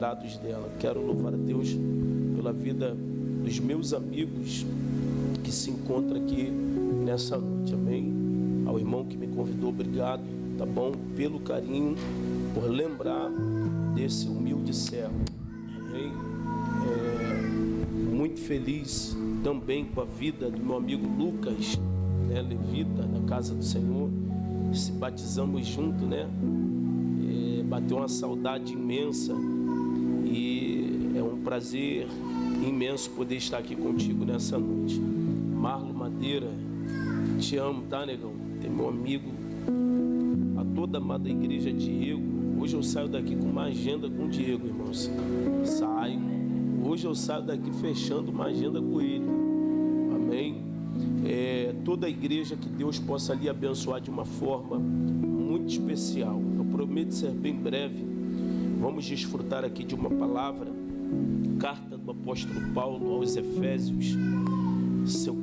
dela. Quero louvar a Deus pela vida dos meus amigos que se encontram aqui nessa noite, amém? Ao irmão que me convidou, obrigado, tá bom? Pelo carinho, por lembrar desse humilde servo, amém? Muito feliz também com a vida do meu amigo Lucas, né, levita, na casa do Senhor. Se batizamos junto, né? Bateu uma saudade imensa e é um prazer imenso poder estar aqui contigo nessa noite. Marlon Madeira, te amo, tá, negão? Tem meu amigo, a toda amada igreja Diego. Hoje eu saio daqui com uma agenda com o Diego, irmãos. Hoje eu saio daqui fechando uma agenda com ele, amém? Toda a igreja, que Deus possa lhe abençoar de uma forma muito especial. Eu prometo ser bem breve. Vamos desfrutar aqui de uma palavra, carta do apóstolo Paulo aos Efésios. Se eu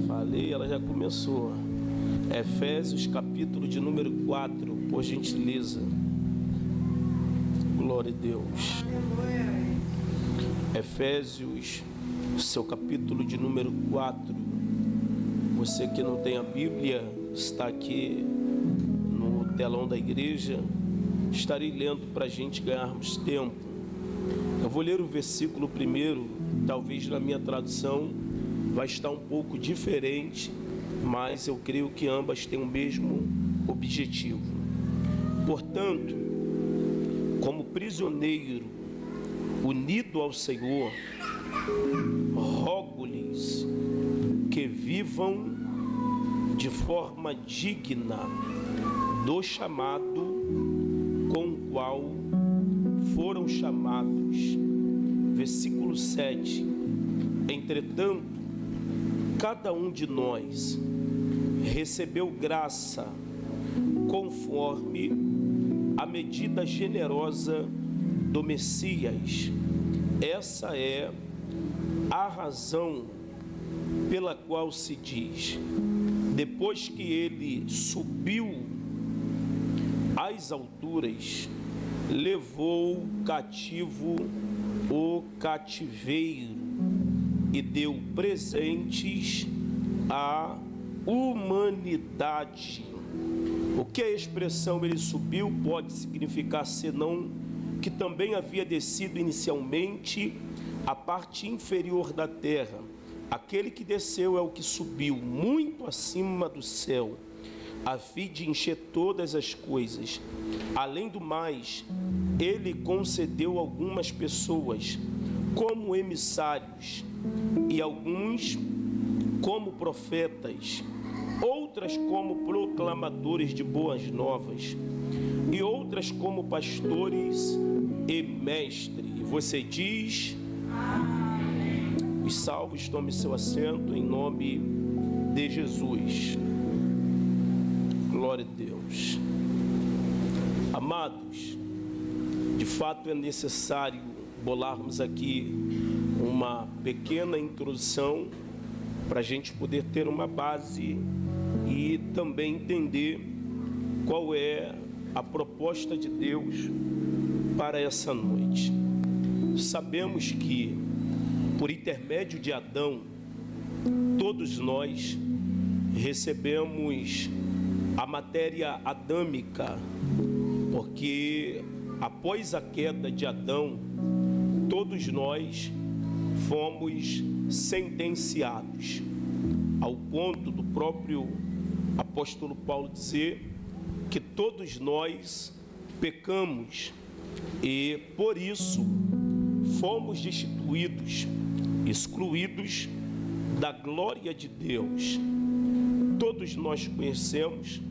falei, ela já começou. Efésios, capítulo de número 4, por gentileza. Glória a Deus. Efésios, seu capítulo de número 4. Você que não tem a Bíblia, está aqui no telão da igreja. Estarei lendo para a gente ganharmos tempo. Eu vou ler o versículo primeiro. Talvez na minha tradução vai estar um pouco diferente, mas eu creio que ambas têm o mesmo objetivo. Portanto, como prisioneiro unido ao Senhor, rogo-lhes que vivam de forma digna do chamado com o qual foram chamados. Versículo 7. Entretanto, cada um de nós recebeu graça conforme a medida generosa do Messias. Essa é a razão pela qual se diz: depois que ele subiu às alturas, levou cativo o cativeiro e deu presentes à humanidade. O que a expressão ele subiu pode significar senão que também havia descido inicialmente à parte inferior da terra. Aquele que desceu é o que subiu muito acima do céu, a fim de encher todas as coisas. Além do mais, ele concedeu algumas pessoas como emissários, e alguns como profetas, outras como proclamadores de boas novas, e outras como pastores e mestres. E você diz: os salvos, tome seu assento em nome de Jesus. Glória a Deus. Amados, de fato é necessário bolarmos aqui uma pequena introdução para a gente poder ter uma base e também entender qual é a proposta de Deus para essa noite. Sabemos que, por intermédio de Adão, todos nós recebemos a matéria adâmica, porque após a queda de Adão, todos nós fomos sentenciados, ao ponto do próprio apóstolo Paulo dizer que todos nós pecamos e por isso fomos destituídos, excluídos da glória de Deus. Todos nós conhecemos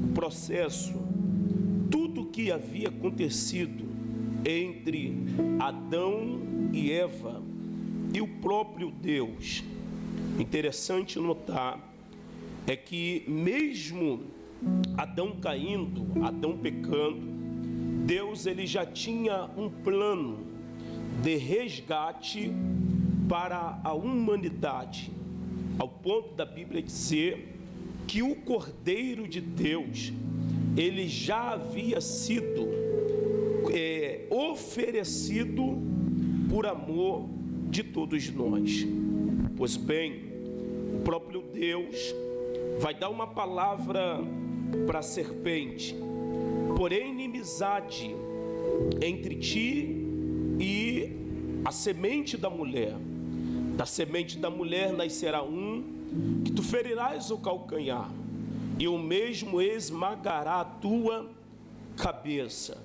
o processo, tudo o que havia acontecido entre Adão e Eva e o próprio Deus. Interessante notar é que mesmo Adão caindo, Adão pecando, Deus ele já tinha um plano de resgate para a humanidade, ao ponto da Bíblia dizer que o Cordeiro de Deus, ele já havia sido oferecido por amor de todos nós. Pois bem, o próprio Deus vai dar uma palavra para a serpente: porém inimizade entre ti e a semente da mulher. Da semente da mulher nascerá um que tu ferirás o calcanhar, e o mesmo esmagará a tua cabeça.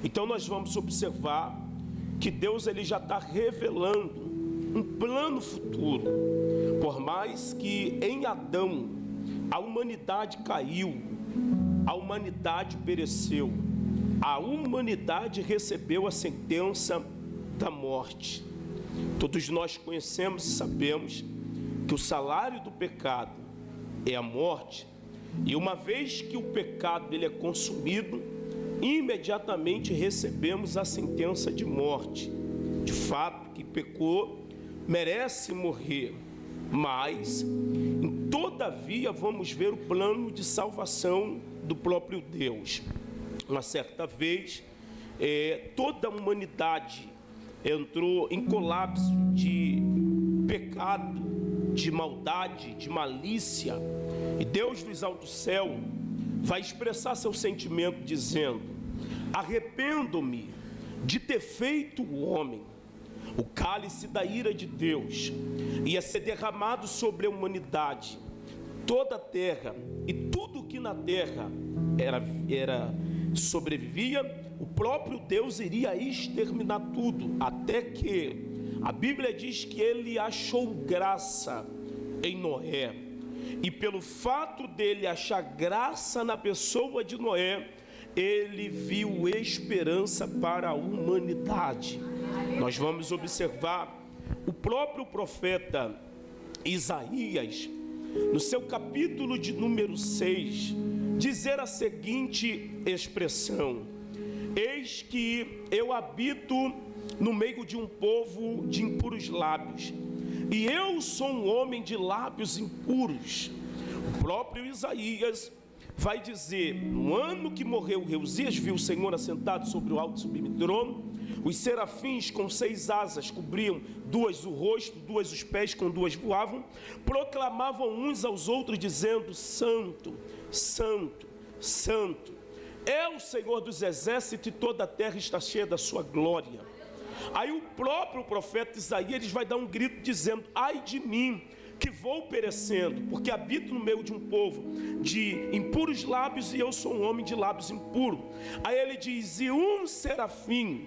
Então nós vamos observar que Deus ele já está revelando um plano futuro. Por mais que em Adão a humanidade caiu, a humanidade pereceu, a humanidade recebeu a sentença da morte. Todos nós conhecemos e sabemos que o salário do pecado é a morte, e uma vez que o pecado ele é consumido, imediatamente recebemos a sentença de morte. De fato, que pecou merece morrer, mas todavia vamos ver o plano de salvação do próprio Deus. Uma certa vez, toda a humanidade entrou em colapso de pecado, de maldade, de malícia, e Deus dos altos céus vai expressar seu sentimento dizendo: arrependo-me de ter feito o homem. O cálice da ira de Deus ia ser derramado sobre a humanidade, toda a terra e tudo que na terra sobrevivia. O próprio Deus iria exterminar tudo, até que a Bíblia diz que ele achou graça em Noé, e pelo fato dele achar graça na pessoa de Noé, ele viu esperança para a humanidade. Nós vamos observar o próprio profeta Isaías, no seu capítulo de número 6, dizer a seguinte expressão: eis que eu habito no meio de um povo de impuros lábios, e eu sou um homem de lábios impuros. O próprio Isaías vai dizer: no ano que morreu Reusias, viu o Senhor assentado sobre o alto e sublime trono. Os serafins com 6 asas cobriam 2 o rosto, 2 os pés, com 2 voavam, proclamavam uns aos outros dizendo: Santo, Santo, Santo é o Senhor dos exércitos, e toda a terra está cheia da sua glória. Aí o próprio profeta Isaías vai dar um grito dizendo: ai de mim, que vou perecendo, porque habito no meio de um povo de impuros lábios, e eu sou um homem de lábios impuros. Aí ele diz: e um serafim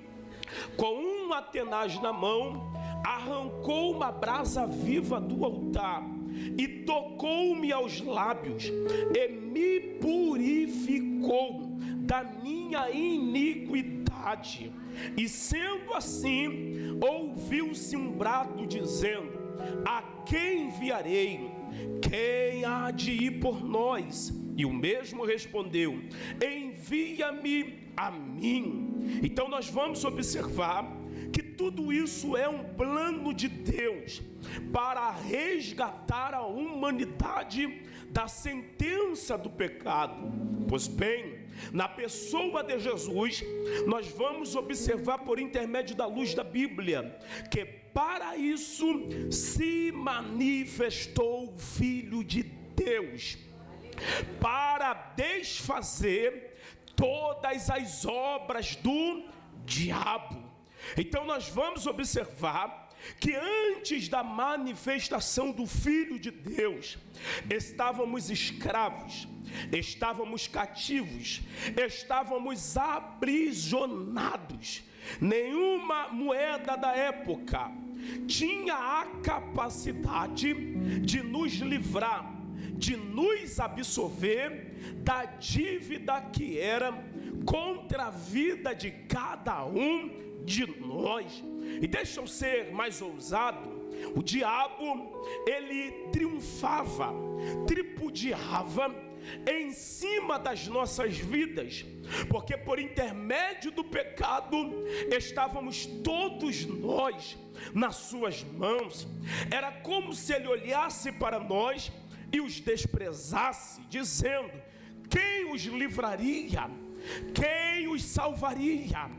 com uma tenaz na mão arrancou uma brasa viva do altar e tocou-me aos lábios e me purificou da minha iniquidade. E sendo assim, ouviu-se um brado dizendo: a quem enviarei? Quem há de ir por nós? E o mesmo respondeu: envia-me a mim. Então nós vamos observar que tudo isso é um plano de Deus para resgatar a humanidade da sentença do pecado. Pois bem, na pessoa de Jesus, nós vamos observar por intermédio da luz da Bíblia que para isso se manifestou o Filho de Deus, para desfazer todas as obras do diabo. Então nós vamos observar que antes da manifestação do Filho de Deus, estávamos escravos, estávamos cativos, estávamos aprisionados. Nenhuma moeda da época tinha a capacidade de nos livrar, de nos absolver da dívida que era contra a vida de cada um de nós. E deixa eu ser mais ousado: o diabo, ele triunfava, tripudiava em cima das nossas vidas, porque por intermédio do pecado estávamos todos nós nas suas mãos. Era como se ele olhasse para nós e os desprezasse, dizendo: quem os livraria? Quem os salvaria?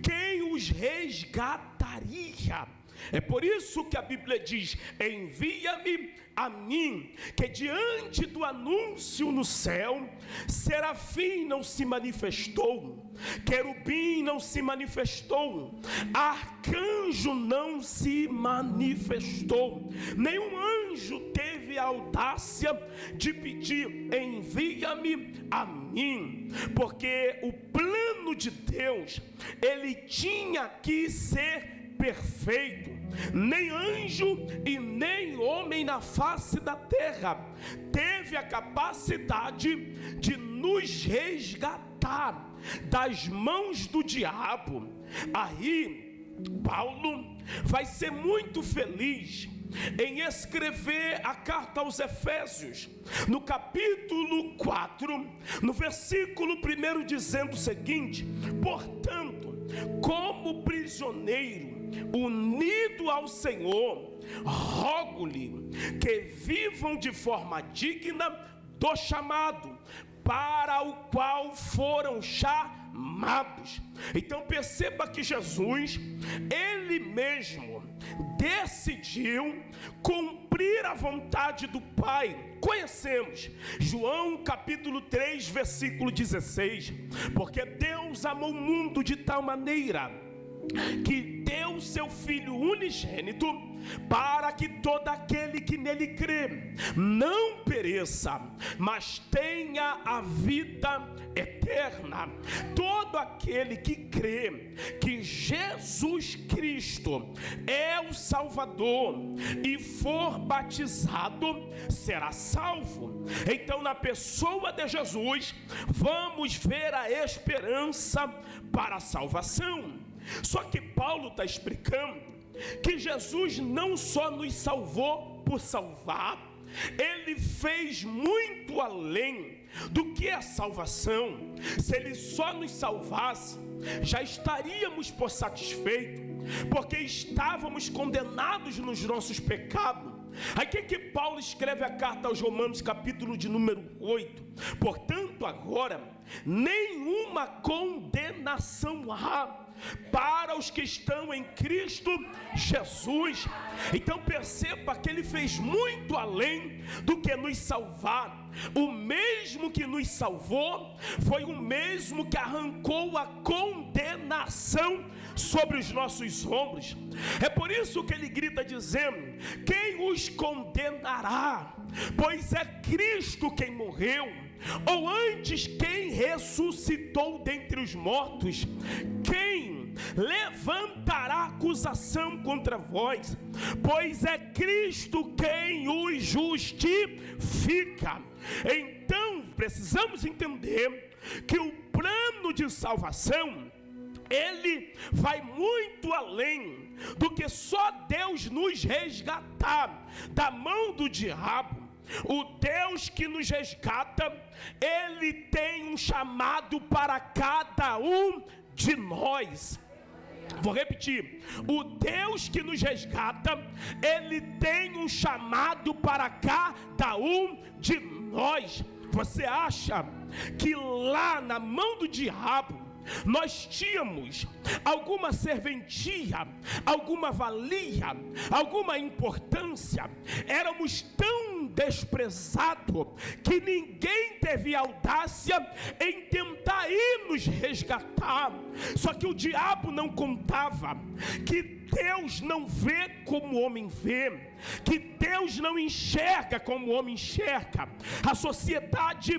quem os resgataria? É por isso que a Bíblia diz: envia-me a mim, que diante do anúncio no céu, serafim não se manifestou, querubim não se manifestou, arcanjo não se manifestou, nenhum anjo teve a audácia de pedir: envia-me a mim, porque o plano de Deus, ele tinha que ser perfeito. Nem anjo e nem homem na face da terra teve a capacidade de nos resgatar das mãos do diabo. Aí Paulo vai ser muito feliz em escrever a carta aos Efésios, no capítulo 4, no versículo 1, dizendo o seguinte: portanto, como prisioneiro unido ao Senhor, rogo-lhe que vivam de forma digna do chamado para o qual foram chamados. Então perceba que Jesus, ele mesmo decidiu cumprir a vontade do Pai. Conhecemos João capítulo 3, versículo 16: porque Deus amou o mundo de tal maneira que deu seu Filho unigênito, para que todo aquele que nele crê não pereça, mas tenha a vida eterna. Todo aquele que crê que Jesus Cristo é o Salvador e for batizado será salvo. Então, na pessoa de Jesus, vamos ver a esperança para a salvação. Só que Paulo está explicando que Jesus não só nos salvou por salvar, ele fez muito além do que a salvação. Se ele só nos salvasse, já estaríamos por satisfeitos, porque estávamos condenados nos nossos pecados. Aí que Paulo escreve a carta aos Romanos, capítulo de número 8: portanto agora nenhuma condenação há para os que estão em Cristo Jesus. Então perceba que ele fez muito além do que nos salvar. O mesmo que nos salvou foi o mesmo que arrancou a condenação sobre os nossos ombros. É por isso que ele grita dizendo: quem os condenará? Pois é Cristo quem morreu, ou antes quem ressuscitou dentre os mortos. Quem levantará acusação contra vós? Pois é Cristo quem os justifica. Então precisamos entender que o plano de salvação, ele vai muito além do que só Deus nos resgatar da mão do diabo. O Deus que nos resgata, ele tem um chamado para cada um de nós. Vou repetir: o Deus que nos resgata, ele tem um chamado para cada um de nós. Você acha que lá na mão do diabo nós tínhamos alguma serventia, alguma valia, alguma importância? Éramos tão desprezados que ninguém teve audácia em tentar ir nos resgatar. Só que o diabo não contava que Deus não vê como o homem vê, que Deus não enxerga como o homem enxerga. A sociedade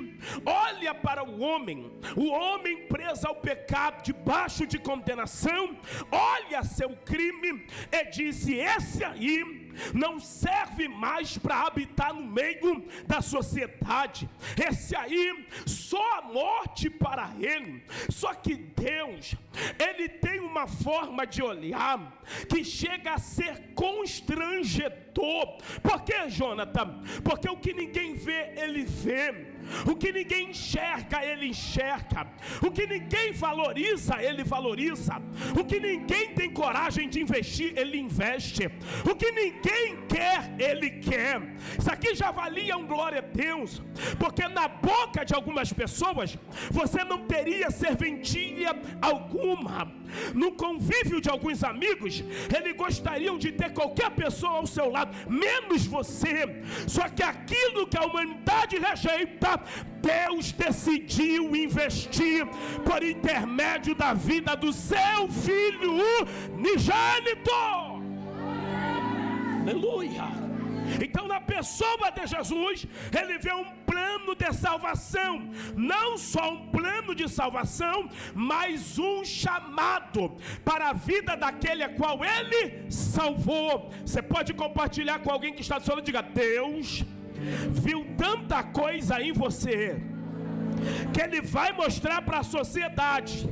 olha para o homem preso ao pecado, debaixo de condenação, olha seu crime e diz: esse aí não serve mais para habitar no meio da sociedade, esse aí só a morte para ele. Só que Deus, ele tem uma forma de olhar que chega a ser constrangedor. Por que, Jonathan? Porque o que ninguém vê, ele vê. O que ninguém enxerga, ele enxerga. O que ninguém valoriza, ele valoriza. O que ninguém tem coragem de investir, ele investe. O que ninguém quer, ele quer. Isso aqui já valia um glória a Deus, porque na boca de algumas pessoas você não teria serventia alguma. No convívio de alguns amigos, eles gostariam de ter qualquer pessoa ao seu lado, menos você. Só que aquilo que a humanidade rejeita, Deus decidiu investir por intermédio da vida do seu Filho unigênito. Aleluia! Então, na pessoa de Jesus, ele vê um plano de salvação. Não só um plano de salvação, mas um chamado para a vida daquele a qual ele salvou. Você pode compartilhar com alguém que está do seu lado e diga: Deus viu tanta coisa em você, que ele vai mostrar para a sociedade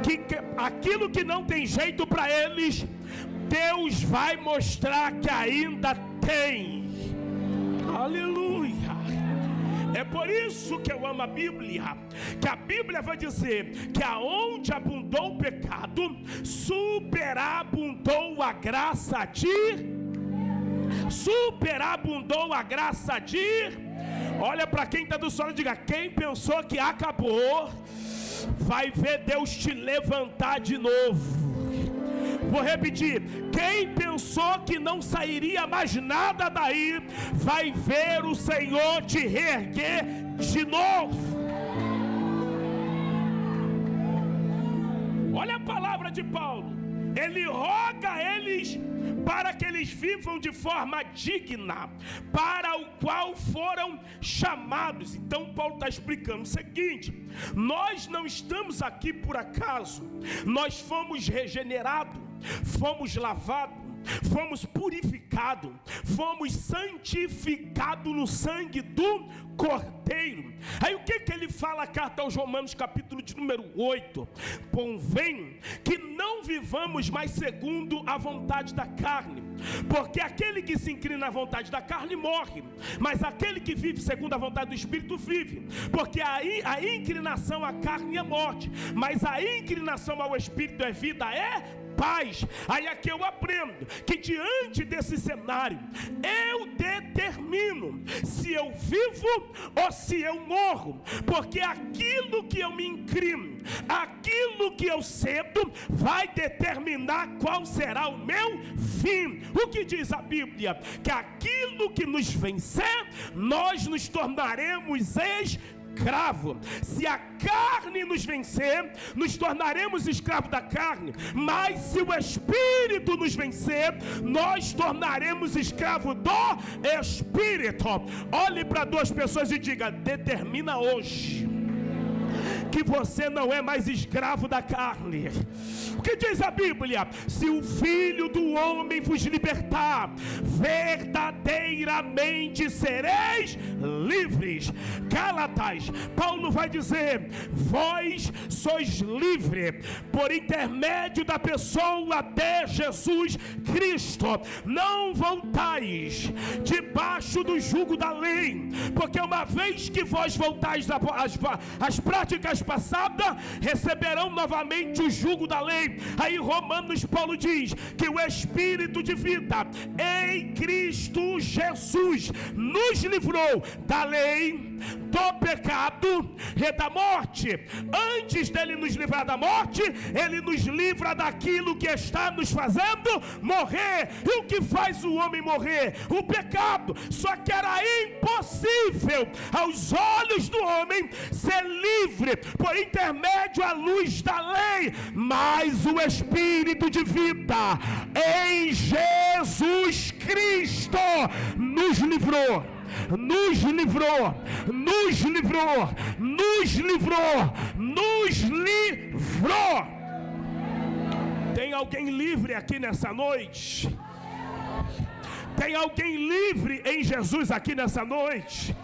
que aquilo que não tem jeito para eles, Deus vai mostrar que ainda tem. Aleluia! É por isso que eu amo a Bíblia, que a Bíblia vai dizer que aonde abundou o pecado, superabundou a graça de... Olha para quem está do sol e diga: quem pensou que acabou, vai ver Deus te levantar de novo. Vou repetir: quem pensou que não sairia mais nada daí, vai ver o Senhor te reerguer de novo. Olha a palavra de Paulo. Ele roga a eles para que eles vivam de forma digna, para o qual foram chamados. Então Paulo está explicando o seguinte: nós não estamos aqui por acaso. Nós fomos regenerados, fomos lavados, fomos purificados, fomos santificados no sangue do Cordeiro. Aí o que ele fala, a carta aos Romanos, capítulo de número 8: convém que não vivamos mais segundo a vontade da carne, porque aquele que se inclina à vontade da carne morre, mas aquele que vive segundo a vontade do Espírito vive. Porque a inclinação à carne é morte, mas a inclinação ao Espírito é vida, é paz. Aí aqui eu aprendo que diante desse cenário, eu determino se eu vivo ou se eu morro, porque aquilo que eu me inclino, aquilo que eu cedo, vai determinar qual será o meu fim. O que diz a Bíblia? Que aquilo que nos vencer, nós nos tornaremos escravo. Se a carne nos vencer, nos tornaremos escravos da carne. Mas se o Espírito nos vencer, nós tornaremos escravos do Espírito. Olhe para duas pessoas e diga: determina hoje que você não é mais escravo da carne. O que diz a Bíblia? Se o Filho do Homem vos libertar, verdadeiramente sereis livres. Gálatas, Paulo vai dizer: vós sois livres por intermédio da pessoa de Jesus Cristo. Não voltais debaixo do jugo da lei, porque uma vez que vós voltais às práticas passadas, receberão novamente o jugo da lei. Aí Romanos, Paulo diz que o Espírito de vida em Cristo Jesus nos livrou da lei, do pecado e da morte. Antes dele nos livrar da morte, ele nos livra daquilo que está nos fazendo morrer. E o que faz o homem morrer? O pecado. Só que era impossível aos olhos do homem ser livre por intermédio à luz da lei, mas o Espírito de vida em Jesus Cristo nos livrou. Nos livrou. Tem alguém livre aqui nessa noite? Tem alguém livre em Jesus aqui nessa noite?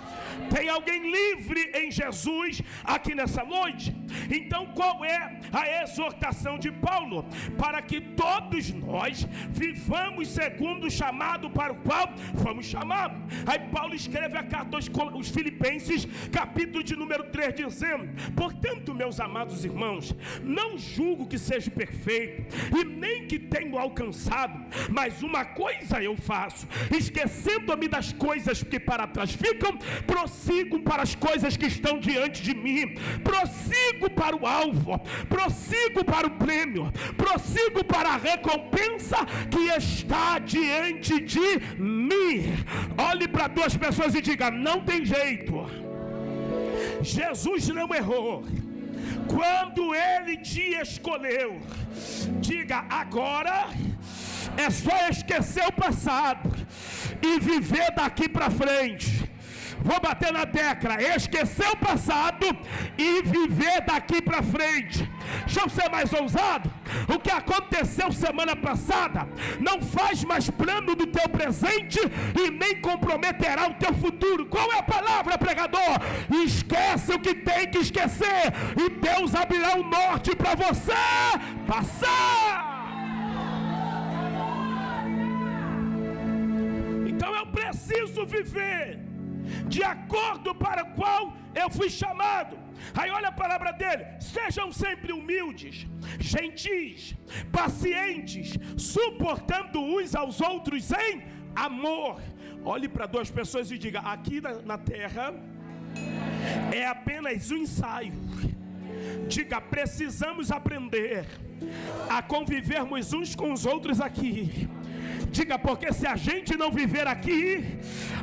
Tem alguém livre em Jesus aqui nessa noite? Então qual é a exortação de Paulo? Para que todos nós vivamos segundo o chamado para o qual fomos chamados. Aí Paulo escreve a carta aos Filipenses, capítulo de número 3, dizendo: portanto, meus amados irmãos, não julgo que seja perfeito, e nem que tenho alcançado, mas uma coisa eu faço, esquecendo-me das coisas que para trás ficam, prossigo para as coisas que estão diante de mim, prossigo para o alvo, prossigo para o prêmio, prossigo para a recompensa que está diante de mim. Olhe para duas pessoas e diga: não tem jeito, Jesus não errou quando Ele te escolheu. Diga: agora é só esquecer o passado e viver daqui para frente. Vou bater na tecla: esquecer o passado e viver daqui para frente. Deixa eu ser mais ousado. O que aconteceu semana passada não faz mais plano do teu presente e nem comprometerá o teu futuro. Qual é a palavra, pregador? Esquece o que tem que esquecer e Deus abrirá o norte para você passar. Então eu preciso viver de acordo para o qual eu fui chamado. Aí olha a palavra dele: sejam sempre humildes, gentis, pacientes, suportando uns aos outros em amor. Olhe para duas pessoas e diga: aqui na terra é apenas um ensaio. Diga: precisamos aprender a convivermos uns com os outros aqui. Diga: porque se a gente não viver aqui,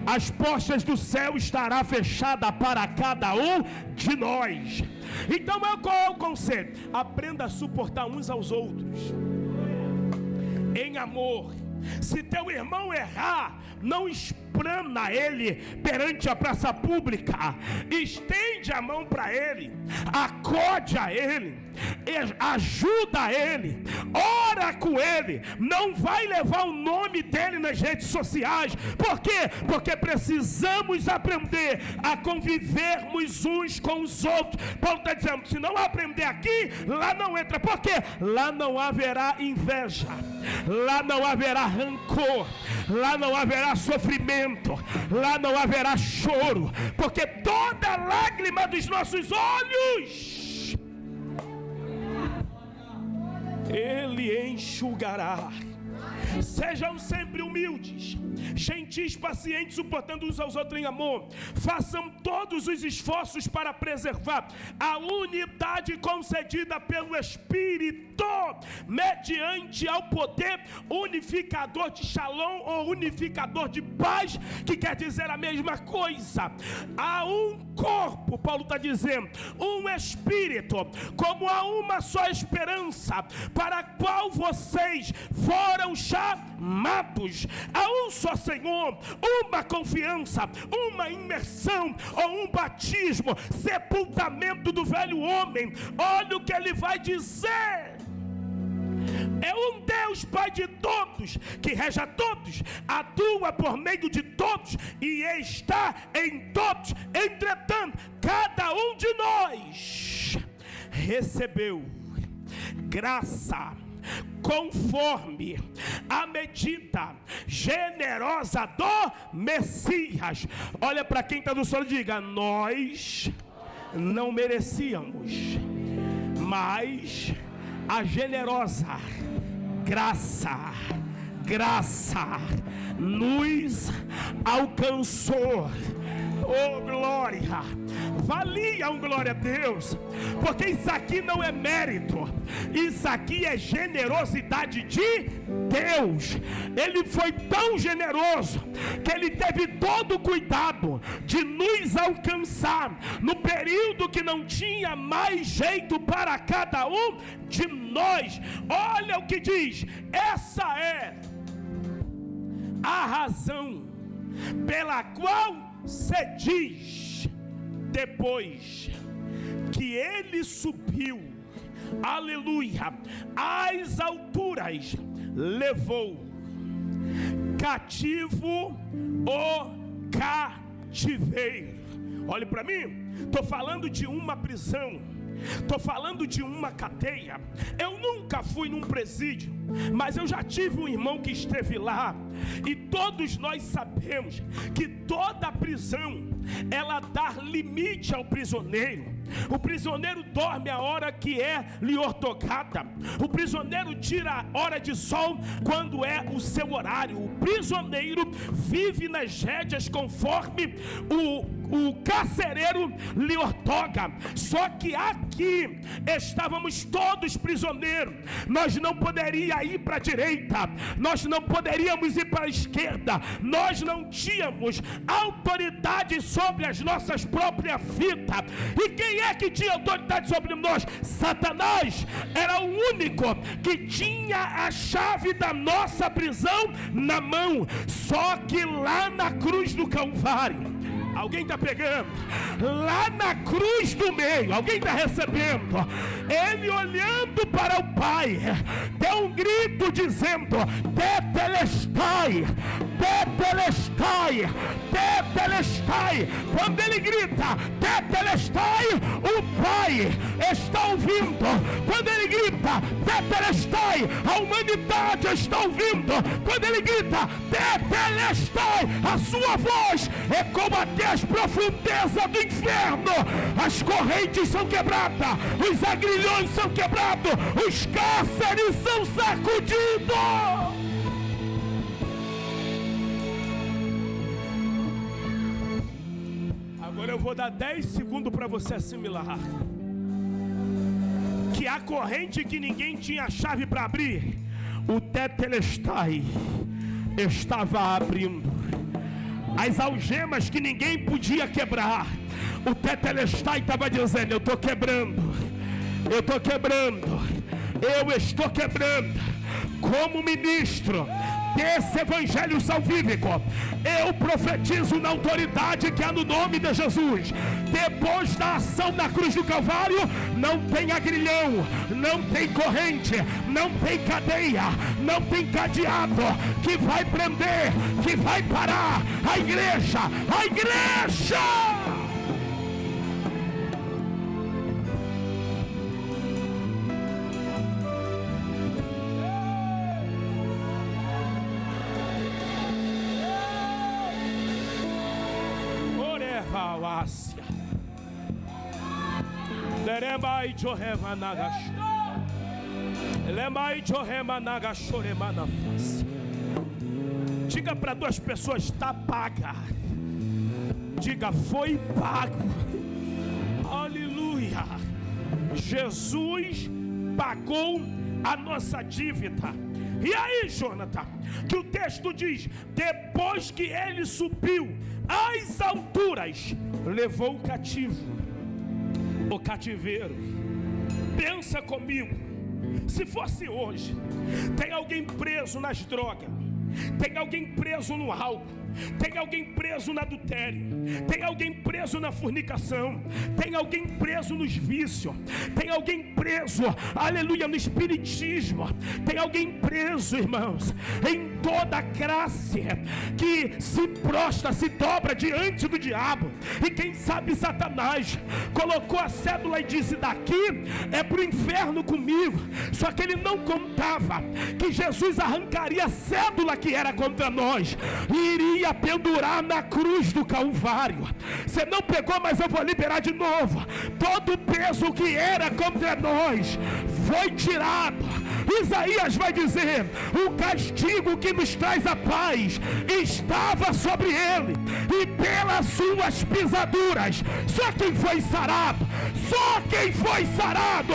as portas do céu estarão fechadas para cada um de nós. Então qual é o conselho? Aprenda a suportar uns aos outros em amor. Se teu irmão errar, não esprana ele perante a praça pública. Estende a mão para ele, acode a ele, ajuda ele, ora com ele. Não vai levar o nome dele nas redes sociais. Por quê? Porque precisamos aprender a convivermos uns com os outros. Paulo está dizendo: se não aprender aqui, lá não entra. Por quê? Lá não haverá inveja, lá não haverá rancor, lá não haverá sofrimento, lá não haverá choro, porque toda lágrima dos nossos olhos Ele enxugará. Sejam sempre humildes, gentis, pacientes, suportando uns aos outros em amor. Façam todos os esforços para preservar a unidade concedida pelo Espírito, mediante ao poder unificador de Shalom, ou unificador de paz, que quer dizer a mesma coisa. Há um corpo, Paulo está dizendo, um Espírito, como há uma só esperança, para a qual vocês foram chamados. Há um só Senhor, uma confiança, uma imersão ou um batismo, sepultamento do velho homem. Olha o que ele vai dizer: é um Deus Pai de todos, que rege a todos, atua por meio de todos e está em todos. Entretanto, cada um de nós recebeu graça conforme a medida generosa do Messias. Olha para quem está no solo e diga: nós não merecíamos, mas a generosa graça nos alcançou. Oh, glória! Valia um glória a Deus, porque isso aqui não é mérito, isso aqui é generosidade de Deus. Ele foi tão generoso que ele teve todo o cuidado de nos alcançar no período que não tinha mais jeito para cada um de nós. Olha o que diz: essa é a razão pela qual se diz, depois que ele subiu, aleluia, às alturas, levou cativo o cativeiro. Olhe para mim, estou falando de uma prisão, estou falando de uma cadeia. Eu nunca fui num presídio, mas eu já tive um irmão que esteve lá. E todos nós sabemos que toda prisão, ela dá limite ao prisioneiro. O prisioneiro dorme a hora que é lhe ortogada. O prisioneiro tira a hora de sol quando é o seu horário. O prisioneiro vive nas rédeas conforme o carcereiro lhe ortoga. Só que aqui estávamos todos prisioneiros. Nós não poderíamos ir para a direita, nós não poderíamos ir para a esquerda, nós não tínhamos autoridade sobre as nossas próprias vidas. E quem é que tinha autoridade sobre nós? Satanás era o único que tinha a chave da nossa prisão na mão. Só que lá na cruz do Calvário, alguém está pegando? Lá na cruz do meio, alguém está recebendo? Ele olhando para o Pai, deu um grito dizendo: Tetelestai, Tetelestai, Tetelestai. Quando ele grita Tetelestai, o Pai está ouvindo. Quando ele grita Tetelestai, a humanidade está ouvindo. Quando ele grita Tetelestai, a sua voz é como até as profundezas do inferno. As correntes são quebradas, os agrilhões são quebrados, os cárceres são sacudidos. Agora eu vou dar 10 segundos para você assimilar que a corrente que ninguém tinha chave para abrir, o Tetelestai estava abrindo. As algemas que ninguém podia quebrar, o Tetelestai estava dizendo: eu estou quebrando, eu estou quebrando, eu estou quebrando. Como ministro desse evangelho salvífico, eu profetizo na autoridade que há no nome de Jesus. Depois da ação da cruz do Calvário, não tem agrilhão, não tem corrente, não tem cadeia, não tem cadeado que vai prender, que vai parar a igreja, a igreja. Diga para duas pessoas: está paga. Diga: foi pago. Aleluia. Jesus pagou a nossa dívida. E aí, Jonathan, que o texto diz: depois que ele subiu às alturas, levou o cativo, o cativeiro. Pensa comigo, se fosse hoje, tem alguém preso nas drogas, tem alguém preso no álcool, tem alguém preso no adultério, tem alguém preso na fornicação, tem alguém preso nos vícios, tem alguém preso, aleluia, no espiritismo, tem alguém preso, irmãos, em toda a classe que se prostra, se dobra diante do diabo. E quem sabe Satanás colocou a cédula e disse: daqui é para o inferno comigo. Só que ele não contava que Jesus arrancaria a cédula que era contra nós e iria pendurar na cruz do Calvário. Você não pegou, mas eu vou liberar de novo. Todo o peso que era contra nós foi tirado. Isaías vai dizer: o castigo que nos traz a paz estava sobre ele, e pelas suas pisaduras, só quem foi sarado, só quem foi sarado.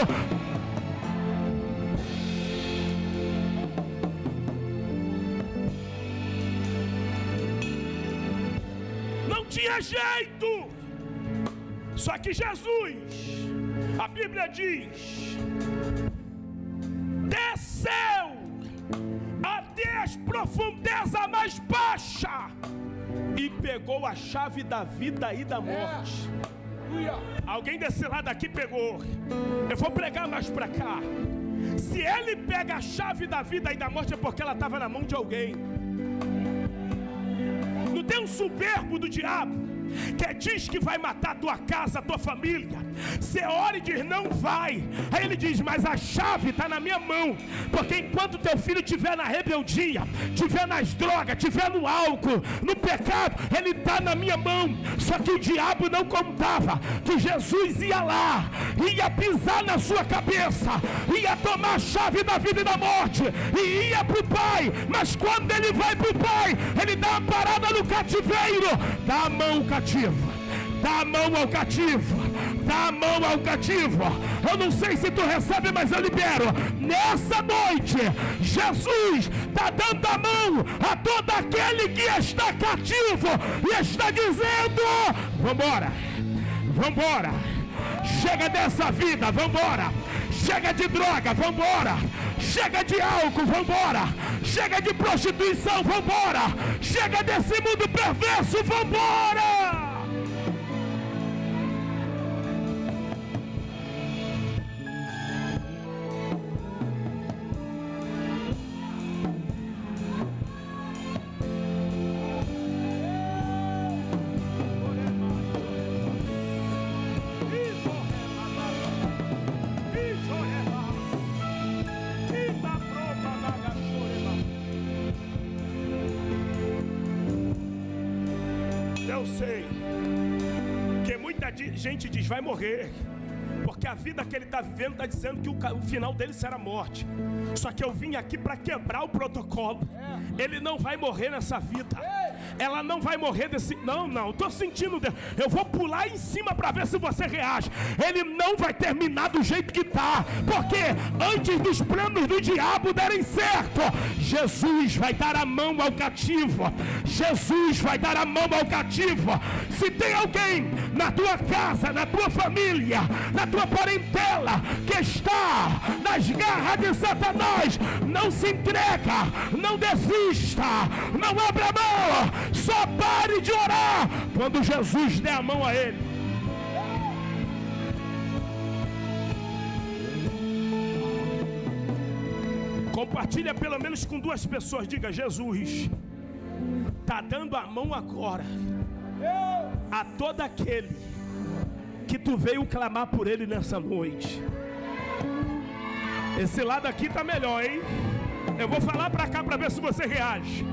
Não tinha jeito. Só que Jesus, a Bíblia diz, desceu até as profundezas mais baixas e pegou a chave da vida e da morte. Alguém desse lado aqui pegou. Eu vou pregar mais para cá. Se ele pega a chave da vida e da morte, é porque ela estava na mão de alguém. Não tem um soberbo do diabo que diz que vai matar a tua casa, a tua família. Você ora e diz, não vai. Aí ele diz, mas a chave está na minha mão, porque enquanto teu filho estiver na rebeldia, estiver nas drogas, estiver no álcool, no pecado, ele está na minha mão. Só que o diabo não contava que Jesus ia lá, ia pisar na sua cabeça, ia tomar a chave da vida e da morte, e ia para o Pai. Mas quando ele vai para o Pai, ele dá uma parada no cativeiro. Dá a mão ao cativo, dá a mão ao cativo, dá a mão ao cativo. Eu não sei se tu recebe, mas eu libero. Nessa noite, Jesus está dando a mão a todo aquele que está cativo e está dizendo, vambora, vambora, chega dessa vida, vambora, chega de droga, vambora, chega de álcool, vambora, chega de prostituição, vambora, chega desse mundo perverso, vambora. Eu sei que muita gente diz, vai morrer, porque a vida que ele está vivendo está dizendo que o final dele será morte. Só que eu vim aqui para quebrar o protocolo. Ele não vai morrer nessa vida. Ela não vai morrer desse... Não, estou sentindo Deus. Eu vou pular em cima para ver se você reage. Ele não vai terminar do jeito que está, porque antes dos planos do diabo derem certo, Jesus vai dar a mão ao cativo. Jesus vai dar a mão ao cativo. Se tem alguém na tua casa, na tua família, na tua parentela que está nas garras de Satanás, não se entrega, não desista, não abra a mão, só pare de orar quando Jesus der a mão a ele. Compartilha pelo menos com 2 pessoas, diga, Jesus está dando a mão agora a todo aquele que tu veio clamar por ele nessa noite. Esse lado aqui tá melhor, hein? Eu vou falar para cá para ver se você reage.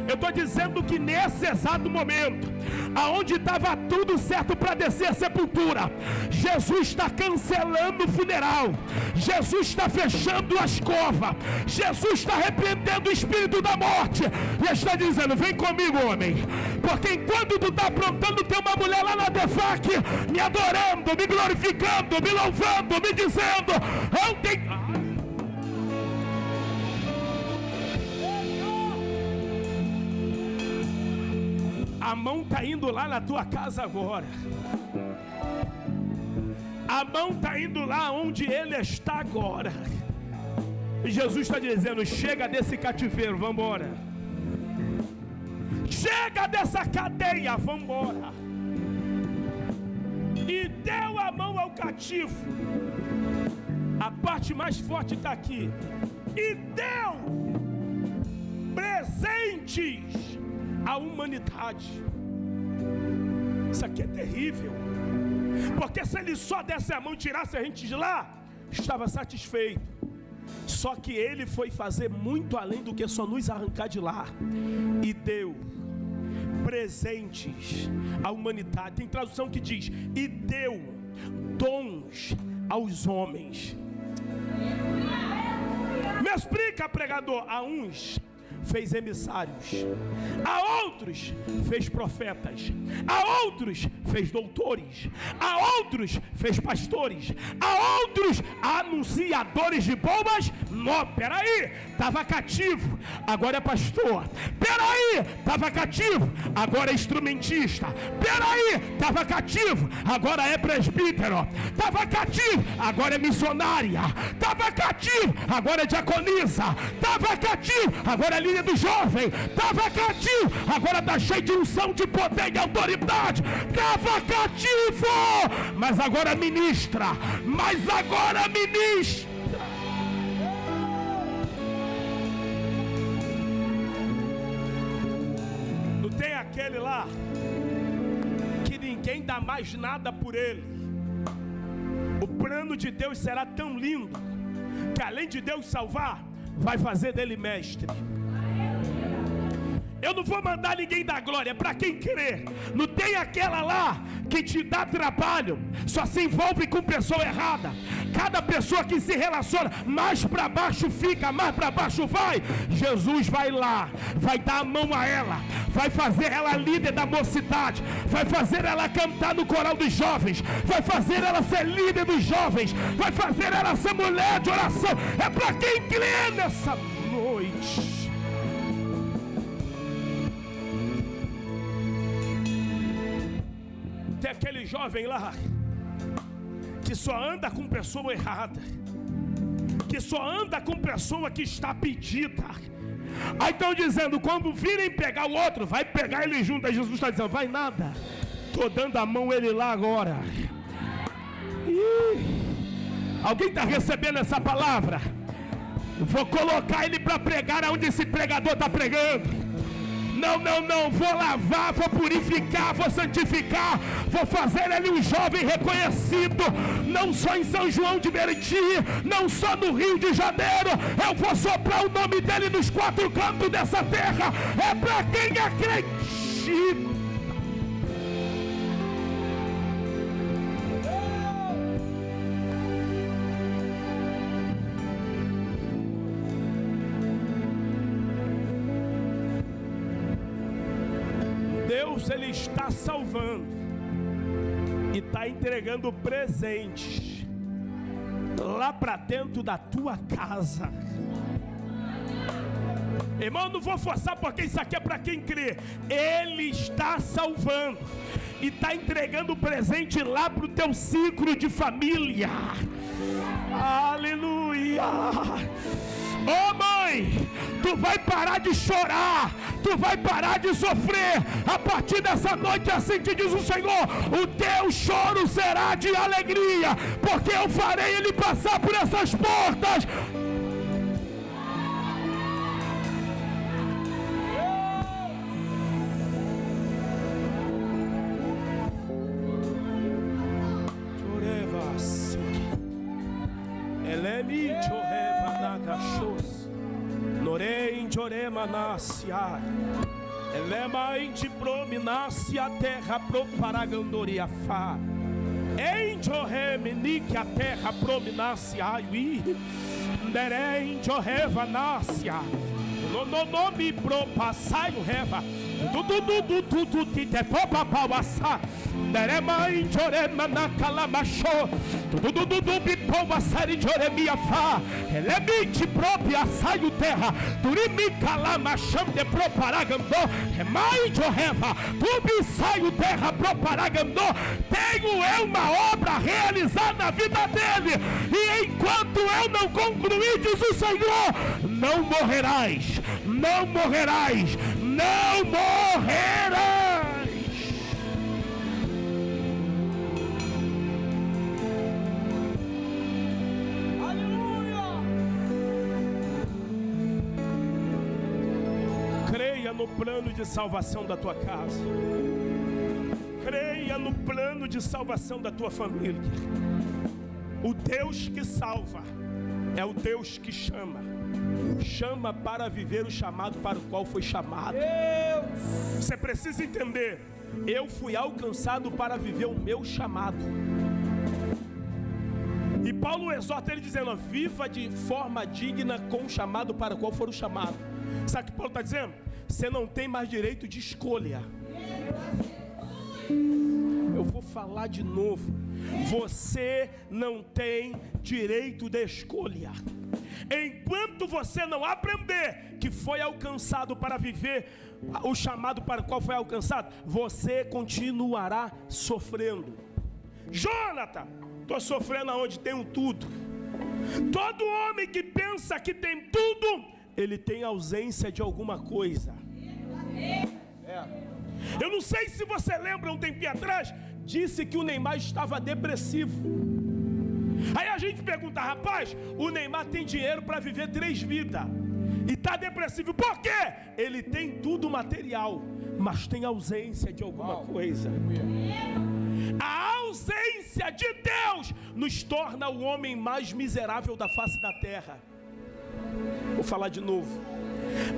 Eu estou dizendo que nesse exato momento, aonde estava tudo certo para descer a sepultura, Jesus está cancelando o funeral, Jesus está fechando as covas, Jesus está repreendendo o espírito da morte e está dizendo, vem comigo, homem, porque enquanto tu está aprontando, tem uma mulher lá na DEFAC me adorando, me glorificando, me louvando, me dizendo, ontem... A mão está indo lá na tua casa agora. A mão está indo lá onde ele está agora. E Jesus está dizendo, chega desse cativeiro, vamos embora. Chega dessa cadeia, vamos embora. E deu a mão ao cativo. A parte mais forte está aqui. E deu presentes à humanidade. Isso aqui é terrível, porque se ele só desse a mão e tirasse a gente de lá, estava satisfeito. Só que ele foi fazer muito além do que só nos arrancar de lá, e deu presentes à humanidade. Tem tradução que diz, e deu dons aos homens. Me explica, pregador. A uns fez emissários, a outros fez profetas, a outros fez doutores, a outros fez pastores, a outros anunciadores de boas novas. Peraí, estava cativo, agora é pastor. Peraí, estava cativo, agora é instrumentista. Peraí, estava cativo, agora é presbítero. Estava cativo, agora é missionária. Estava cativo, agora é diaconisa. Estava cativo, agora é linha do jovem. Estava cativo, agora está cheio de unção, de poder e autoridade. Estava cativo, mas agora ministra. Mas agora ministra. Não tem aquele lá ninguém dá mais nada por ele. O plano de Deus será tão lindo que, além de Deus salvar, vai fazer dele mestre. Eu não vou mandar ninguém dar glória, é para quem crer. Não tem aquela lá que te dá trabalho, só se envolve com pessoa errada. Cada pessoa que se relaciona, mais para baixo fica, mais para baixo vai. Jesus vai lá, vai dar a mão a ela, vai fazer ela líder da mocidade, vai fazer ela cantar no coral dos jovens, vai fazer ela ser líder dos jovens, vai fazer ela ser mulher de oração. É para quem crê nessa noite. Tem aquele jovem lá que só anda com pessoa errada, que só anda com pessoa que está pedida. Aí estão dizendo, quando virem pegar o outro, vai pegar ele junto. Aí Jesus está dizendo, vai nada, estou dando a mão a ele lá agora. Alguém está recebendo essa palavra? Vou colocar ele para pregar onde esse pregador está pregando. Não, vou lavar, vou purificar, vou santificar, vou fazer ele um jovem reconhecido, não só em São João de Meriti, não só no Rio de Janeiro. Eu vou soprar o nome dele nos 4 cantos dessa terra. É para quem acredita. Deus, ele está salvando e está entregando presentes lá para dentro da tua casa. Irmão, não vou forçar, porque isso aqui é para quem crê. Ele está salvando e está entregando presente lá para o teu ciclo de família. Aleluia. Ô mãe, tu vai parar de chorar, tu vai parar de sofrer. A partir dessa noite, assim te diz o Senhor, o teu choro será de alegria, porque eu farei ele passar por essas portas. Norém choremanácia, elema ente prominácia, a terra proparagandoria fa. Em choremenique a terra prominácia, ai, derém chorrevanácia, no nome propassai o reva. Tu te popa pauassa, derema em chorema na calamacho, tu bipoa sari choremia fa, elemite própria saio terra, turimi calamacham de proparagandô, remai chorreva, tu me saio terra proparagandô. Tenho eu uma obra a realizar na vida dele, e enquanto eu não concluir, diz o Senhor, não morrerás, não morrerás, não morrerás. Aleluia. Creia no plano de salvação da tua casa. Creia no plano de salvação da tua família. O Deus que salva é o Deus que chama. Chama para viver o chamado para o qual foi chamado. Você precisa entender, eu fui alcançado para viver o meu chamado. E Paulo exorta ele dizendo, viva de forma digna com o chamado para o qual for o chamado. Sabe o que Paulo está dizendo? Você não tem mais direito de escolha. Eu vou falar de novo. Você não tem direito de escolha. Enquanto você não aprender que foi alcançado para viver o chamado para o qual foi alcançado, você continuará sofrendo. Jonathan, estou sofrendo aonde tenho tudo. Todo homem que pensa que tem tudo, ele tem ausência de alguma coisa. Eu não sei se você lembra, um tempinho atrás, disse que o Neymar estava depressivo. Aí a gente pergunta, rapaz, o Neymar tem dinheiro para viver 3 vidas. e está depressivo. Por quê? Ele tem tudo material, mas tem ausência de alguma coisa. A ausência de Deus nos torna o homem mais miserável da face da terra. Vou falar de novo.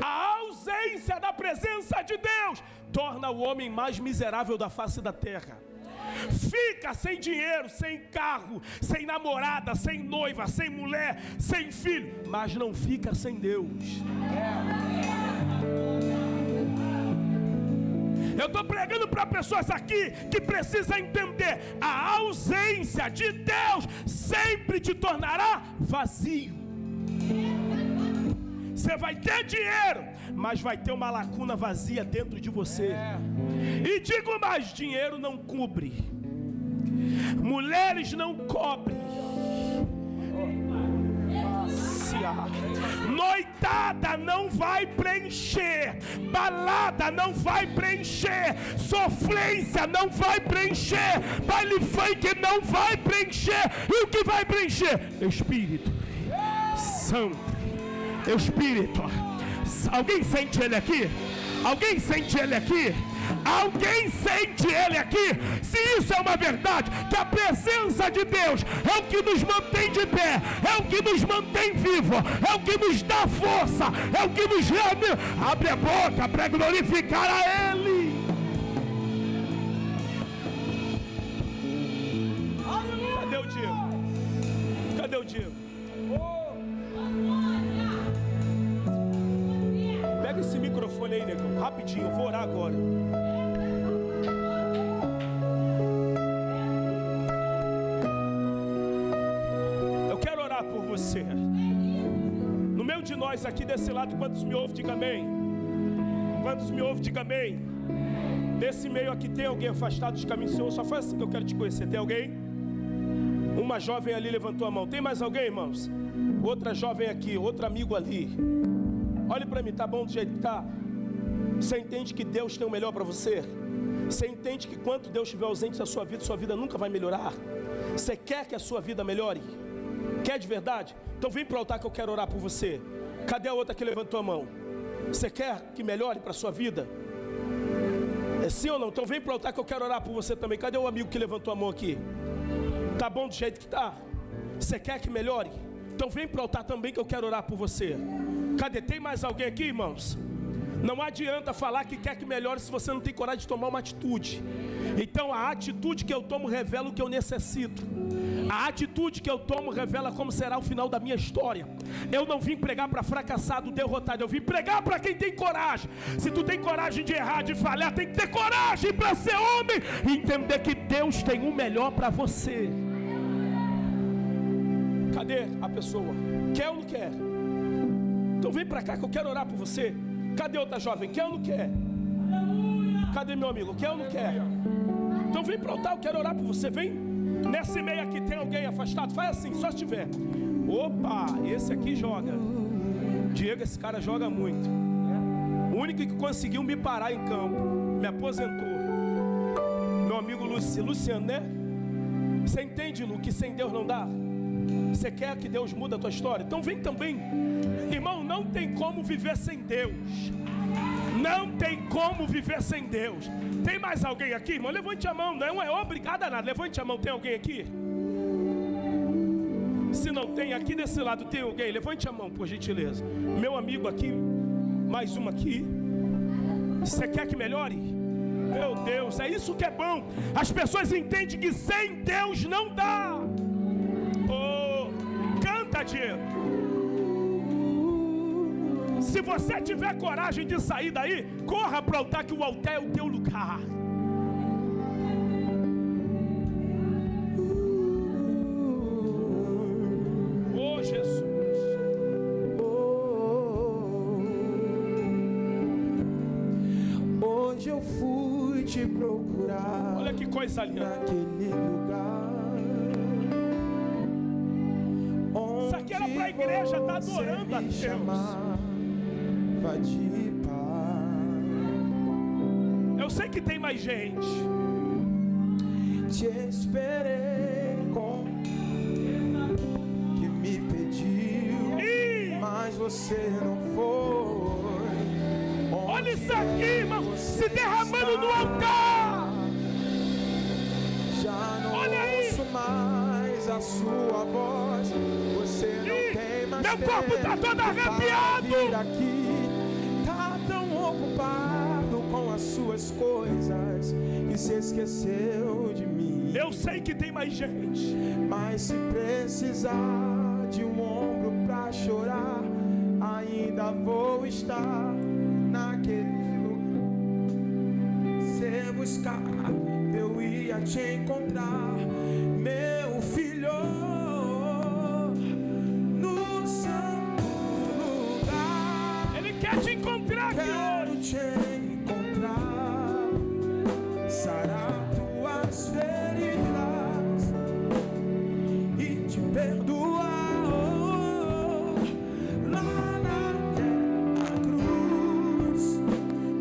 A ausência da presença de Deus torna o homem mais miserável da face da terra. Fica sem dinheiro, sem carro, sem namorada, sem noiva, sem mulher, sem filho, mas não fica sem Deus. Eu estou pregando para pessoas aqui que precisam entender: a ausência de Deus sempre te tornará vazio. Você vai ter dinheiro, mas vai ter uma lacuna vazia dentro de você. E digo mais: dinheiro não cobre, mulheres não cobrem, noitada não vai preencher, balada não vai preencher, sofrência não vai preencher, baile funk não vai preencher. E o que vai preencher? Espírito Santo, Espírito. Alguém sente ele aqui? Alguém sente ele aqui? Alguém sente ele aqui? Se isso é uma verdade, que a presença de Deus é o que nos mantém de pé, é o que nos mantém vivo, é o que nos dá força, é o que nos reanima. Abre a boca para glorificar a Ele. Cadê o Diego? Cadê o Diego? Pega esse microfone aí, negão, rapidinho, eu vou orar agora. Eu quero orar por você. No meio de nós aqui desse lado, quantos me ouvem, diga amém. Quantos me ouvem, diga amém. Nesse meio aqui tem alguém afastado dos caminhos do Senhor? Só faz assim que eu quero te conhecer. Tem alguém? Uma jovem ali levantou a mão. Tem mais alguém, irmãos? Outra jovem aqui, outro amigo ali. Olhe para mim, tá bom do jeito que tá? Você entende que Deus tem o melhor para você? Você entende que quando Deus estiver ausente da sua vida nunca vai melhorar? Você quer que a sua vida melhore? Quer de verdade? Então vem para o altar que eu quero orar por você. Cadê a outra que levantou a mão? Você quer que melhore para a sua vida? É sim ou não? Então vem para o altar que eu quero orar por você também. Cadê o amigo que levantou a mão aqui? Tá bom do jeito que tá? Você quer que melhore? Então vem para o altar também que eu quero orar por você. Cadê? Tem mais alguém aqui, irmãos? Não adianta falar que quer que melhore se você não tem coragem de tomar uma atitude. Então a atitude que eu tomo revela o que eu necessito. A atitude que eu tomo revela como será o final da minha história. Eu não vim pregar para fracassado, derrotado. Eu vim pregar para quem tem coragem. Se tu tem coragem de errar, de falhar, tem que ter coragem para ser homem e entender que Deus tem o melhor para você. Cadê a pessoa? Quer ou não quer? Então vem para cá que eu quero orar por você. Cadê outra jovem? Quer ou não quer? Cadê meu amigo? Quer ou não quer? Então vem para o altar, eu quero orar por você. Vem. Nesse meio aqui tem alguém afastado? Faz assim, só se tiver. Opa, esse aqui joga. Diego, esse cara joga muito. O único que conseguiu me parar em campo, me aposentou. Meu amigo Luciano, né? Você entende, Lu, que sem Deus não dá? Você quer que Deus mude a tua história? Então vem também. Irmão, não tem como viver sem Deus. Não tem como viver sem Deus. Tem mais alguém aqui, irmão? Levante a mão. Não é obrigado a nada. Levante a mão. Tem alguém aqui? Se não tem, aqui desse lado tem alguém. Levante a mão, por gentileza. Meu amigo aqui. Mais uma aqui. Você quer que melhore? Meu Deus, é isso que é bom. As pessoas entendem que sem Deus não dá. Oh, canta, Diego. Se você tiver coragem de sair daí, corra para o altar, que o altar é o teu lugar. Oh, Jesus. Hoje eu fui te procurar. Olha que coisa linda. Naquele lugar. Isso aqui era para a igreja estar adorando a Deus. De paz. Eu sei que tem mais gente. Te esperei com que me pediu, mas você você não foi. Olha isso aqui, irmão, se derramando no altar. Já não Olha aí. ouço mais a sua voz. Você não tem mais meu corpo tá todo para arrepiado. vir aqui. Tá tão ocupado com as suas coisas que se esqueceu de mim. Eu sei que tem mais gente, mas se precisar de um ombro pra chorar, ainda vou estar naquele lugar. Se buscar, eu ia te encontrar, meu filho, no santo lugar. Ele quer te encontrar aqui Quero hoje. te encontrar, sarar tuas feridas e te perdoar. Lá naquela cruz,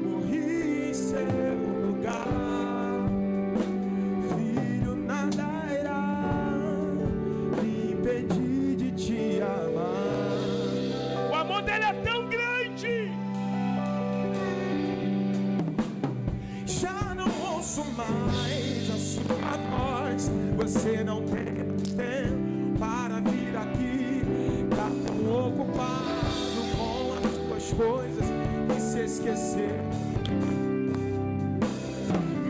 morri em seu lugar. Filho, nada irá me impedir de te amar. O amor dele é tão grande. Já não ouço mais a sua voz. Você não tem tempo para vir aqui. Tá tão ocupado com as suas coisas e se esquecer.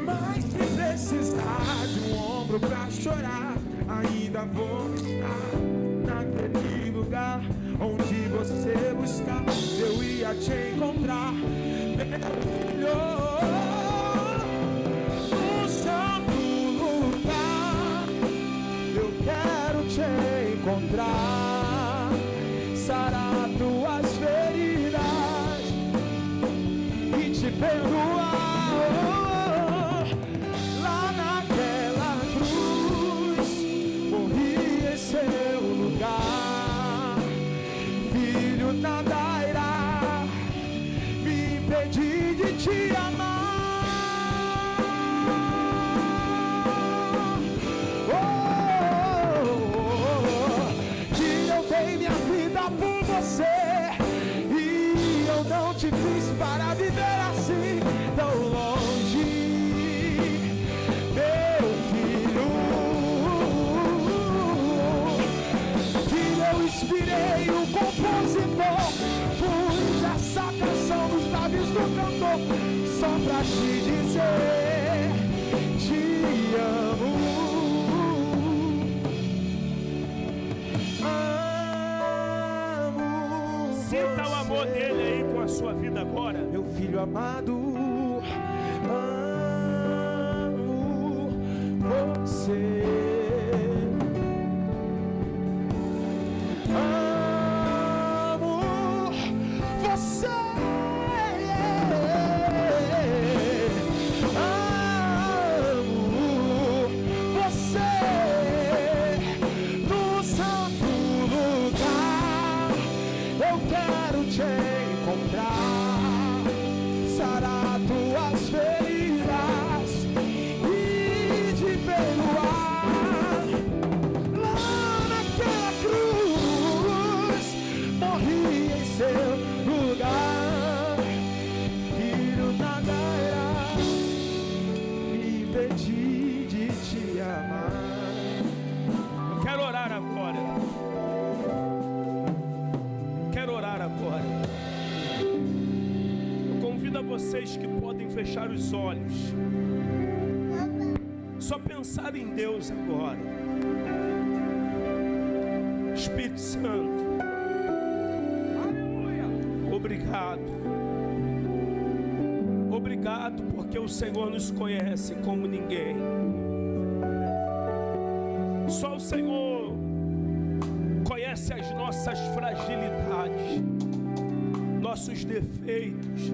Mas se precisar de um ombro pra chorar, ainda vou estar naquele lugar onde você buscar. Eu ia te encontrar, meu filho, no santo lugar. Eu quero te encontrar, sarar tuas feridas e te perdoar. Lá naquela cruz, morri em seu lugar. Filho, nada irá me impedir de te amar. Que eu dei minha vida por você e eu não te fiz para viver assim tão longe, meu filho. Que eu inspirei o compositor, pus essa canção nos lábios do cantor, só pra te dizer, te amo. Amo Sinta o amor você, dele aí com a sua vida agora. meu filho amado. Amo você. Amo você. Amo você. No santo lugar, eu quero te encontrar, sarar tuas feridas e te perdoar. Lá naquela cruz, morri em seu lugar. Filho, nada irá me impedir de te amar. Eu quero orar agora. Quero orar agora. Eu convido a vocês que podem fechar os olhos. Só pensar em Deus agora. Espírito Santo, obrigado. Obrigado porque o Senhor nos conhece como ninguém. Só o Senhor conhece as nossas fragilidades, nossos defeitos,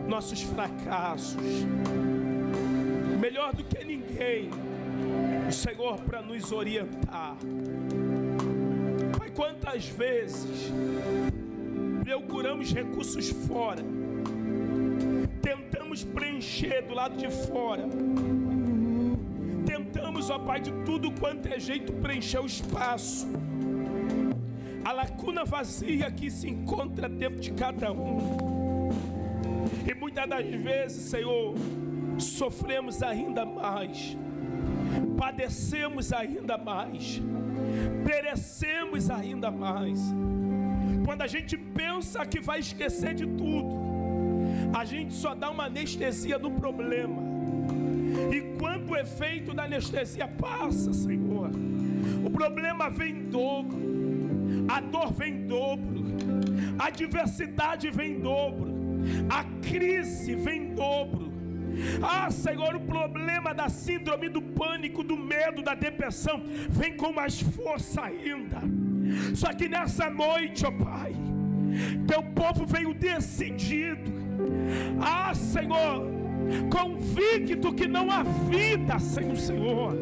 nossos fracassos. Melhor do que ninguém, o Senhor para nos orientar. Pai, quantas vezes procuramos recursos fora, tentamos preencher do lado de fora, tentamos, ó Pai, de tudo quanto é jeito preencher o espaço, a lacuna vazia que se encontra dentro de cada um. E muitas das vezes, Senhor, sofremos ainda mais, padecemos ainda mais, perecemos ainda mais. Quando a gente pensa que vai esquecer de tudo, a gente só dá uma anestesia no problema. E quando o efeito da anestesia passa, Senhor, o problema vem em dobro, a dor vem em dobro, a adversidade vem em dobro, a crise vem em dobro. Ah, Senhor, o problema da síndrome do pânico, do medo, da depressão vem com mais força ainda. Só que nessa noite, ó Pai, teu povo veio decidido, ah, Senhor, convicto que não há vida sem o Senhor,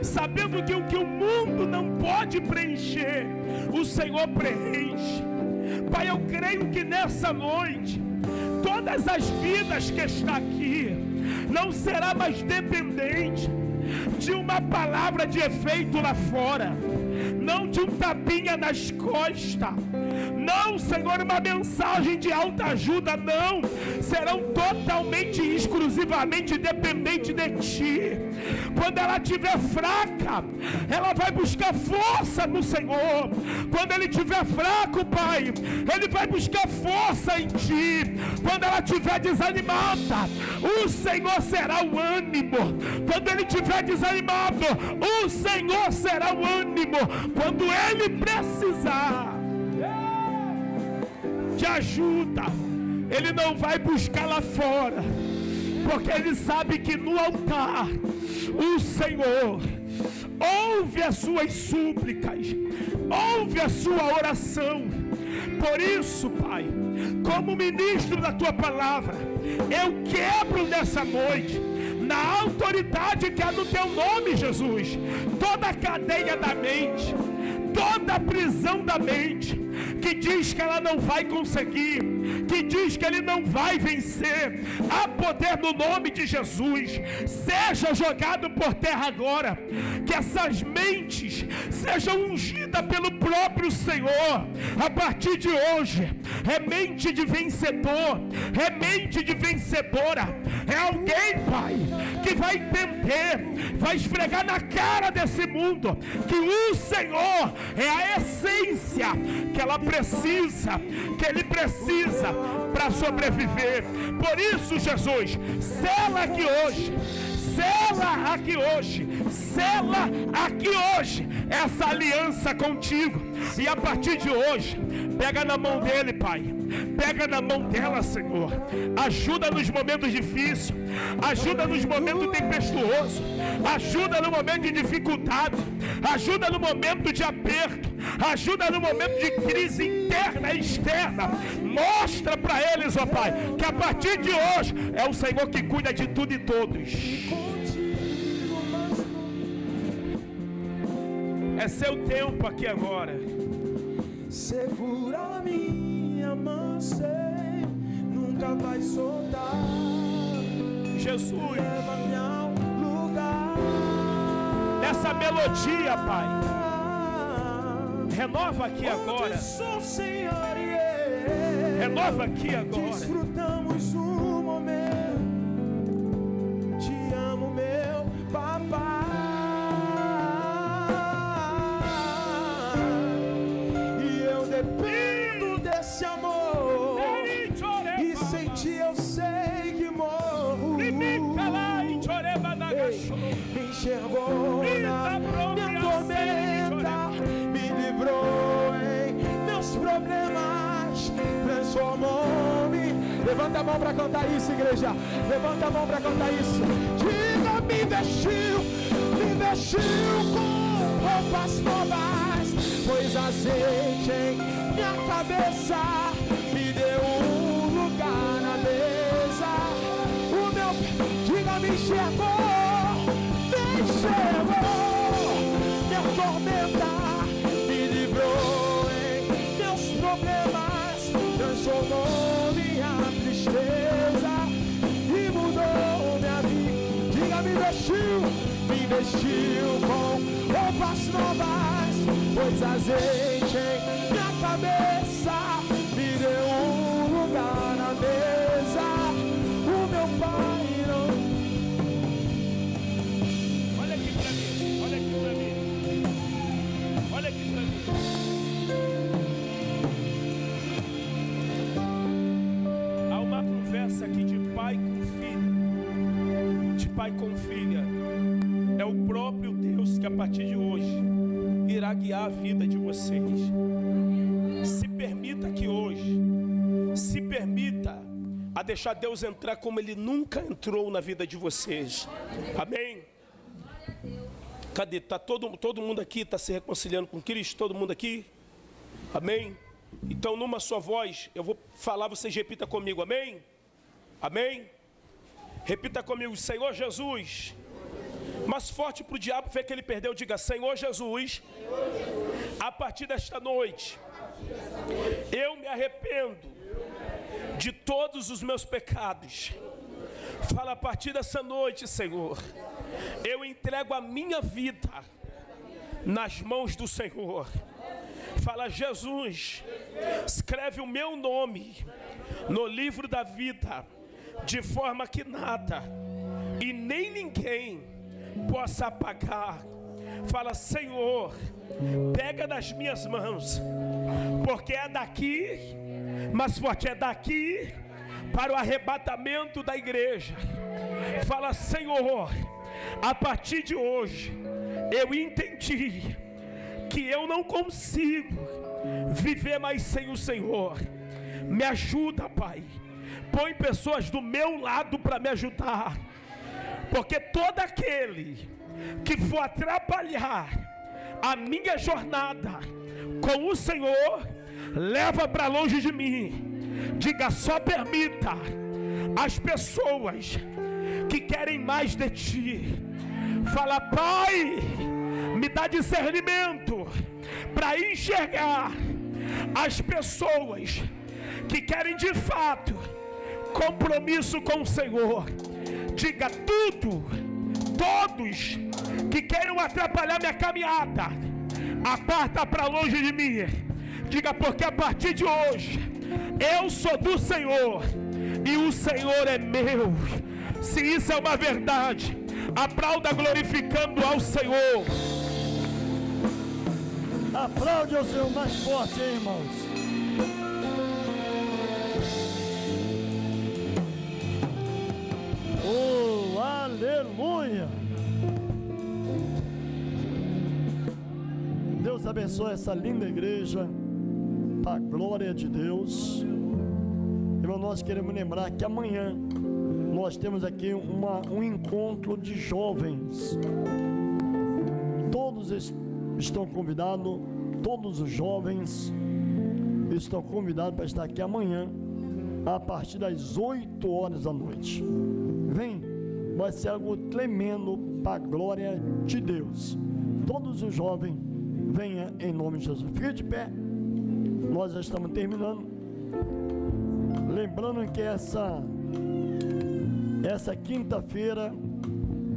sabendo que o que o mundo não pode preencher, o Senhor preenche. Pai, eu creio que nessa noite todas as vidas que estão aqui não será mais dependente de uma palavra de efeito lá fora, não de um tapinha nas costas, não, Senhor, uma mensagem de alta ajuda, não, serão totalmente e exclusivamente dependentes de Ti. Quando ela estiver fraca, ela vai buscar força no Senhor. Quando ele estiver fraco, Pai, ele vai buscar força em Ti. Quando ela estiver desanimada, o Senhor será o ânimo. Quando ele estiver desanimado, o Senhor será o ânimo. Quando ele precisar de ajuda, ele não vai buscar lá fora, porque ele sabe que no altar o Senhor ouve as suas súplicas, ouve a sua oração. Por isso, Pai, como ministro da Tua palavra, eu quebro nessa noite, na autoridade que há no Teu nome, Jesus, toda a cadeia da mente, toda a prisão da mente, que diz que ela não vai conseguir, que diz que ele não vai vencer. Há poder no nome de Jesus, seja jogado por terra agora, que essas mentes sejam ungidas pelo próprio Senhor. A partir de hoje, é mente de vencedor, é mente de vencedora, é alguém, Pai, que vai entender, vai esfregar na cara desse mundo, que o Senhor é a essência que ela precisa, que ele precisa para sobreviver. Por isso, Jesus, sela aqui hoje, sela aqui hoje, sela aqui hoje essa aliança contigo. E a partir de hoje, pega na mão dele, Pai, pega na mão dela, Senhor. Ajuda nos momentos difíceis, ajuda nos momentos tempestuosos, ajuda no momento de dificuldade, ajuda no momento de aperto, ajuda no momento de crise interna e externa. Mostra para eles, ó Pai, que a partir de hoje é o Senhor que cuida de tudo e todos. É seu tempo aqui agora. Segura a minha mão, sei, nunca vai soltar. Jesus, leva-me ao lugar. Nessa melodia, Pai, renova aqui agora. Sou, Senhor, renova aqui agora. Desfrutamos um momento. Te amo, meu papai. E eu dependo desse amor. E sem ti eu sei que morro. Me enxergou na minha tormenta, me livrou em meus problemas, transformou-me. Levanta a mão para cantar isso, igreja. Levanta a mão para cantar isso. Diga, me vestiu com roupas novas, pôs azeite em minha cabeça, me deu um lugar na mesa. O meu, diga, me enxergou, minha tormenta, me livrou em meus problemas, transformou minha tristeza e mudou minha vida. Diga, me vestiu com roupas novas, pôs azeite em cabeça, me deu um lugar na mesa. O meu Pai não... Olha aqui pra mim, olha aqui pra mim. Olha aqui pra mim. Há uma conversa aqui de pai com filho, de pai com filha. É o próprio Deus que a partir de hoje irá guiar a vida de vocês. Se permita que hoje, se permita a deixar Deus entrar como Ele nunca entrou na vida de vocês. Amém? Cadê? Tá todo mundo aqui está se reconciliando com Cristo? Todo mundo aqui? Amém? Então numa só voz, eu vou falar, vocês repita comigo, amém? Amém? Repita comigo, Senhor Jesus. Mais forte para o diabo ver que ele perdeu, diga, Senhor Jesus, a partir desta noite, eu me arrependo de todos os meus pecados. Fala, a partir dessa noite, Senhor, eu entrego a minha vida nas mãos do Senhor. Fala, Jesus, escreve o meu nome no livro da vida, de forma que nada e nem ninguém possa apagar. Fala, Senhor, pega nas minhas mãos, porque é daqui, mais forte, é daqui para o arrebatamento da igreja. Fala, Senhor, a partir de hoje eu entendi que eu não consigo viver mais sem o Senhor. Me ajuda, Pai. Põe pessoas do meu lado para me ajudar, porque todo aquele que for atrapalhar a minha jornada com o Senhor, leva para longe de mim. Diga, só permita as pessoas que querem mais de ti. Fala, Pai, me dá discernimento para enxergar as pessoas que querem de fato compromisso com o Senhor. Diga, todos que queiram atrapalhar minha caminhada, aparta para longe de mim. Diga, porque a partir de hoje eu sou do Senhor e o Senhor é meu. Se isso é uma verdade, aplauda glorificando ao Senhor. Aplaude ao Senhor mais forte, hein, irmãos. Oh, aleluia! Deus abençoe essa linda igreja, para a glória de Deus. Irmão, nós queremos lembrar que amanhã nós temos aqui um encontro de jovens. Todos estão convidados, todos os jovens estão convidados para estar aqui amanhã, a partir das 8 horas da noite. Vem, vai ser algo tremendo para a glória de Deus. Todos os jovens, venha em nome de Jesus. Fique de pé, nós já estamos terminando. Lembrando que essa quinta-feira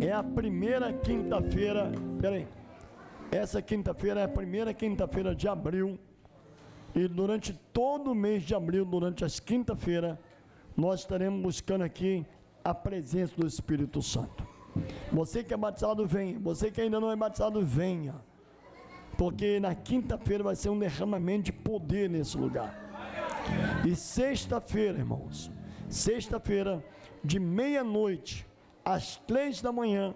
é a primeira quinta-feira, essa quinta-feira é a primeira quinta-feira de abril, e durante todo o mês de abril, durante as quinta-feiras, nós estaremos buscando aqui a presença do Espírito Santo. Você que é batizado, venha. Você que ainda não é batizado, venha, porque na quinta-feira vai ser um derramamento de poder nesse lugar. E sexta-feira, irmãos, sexta-feira, de meia-noite às 3 da manhã,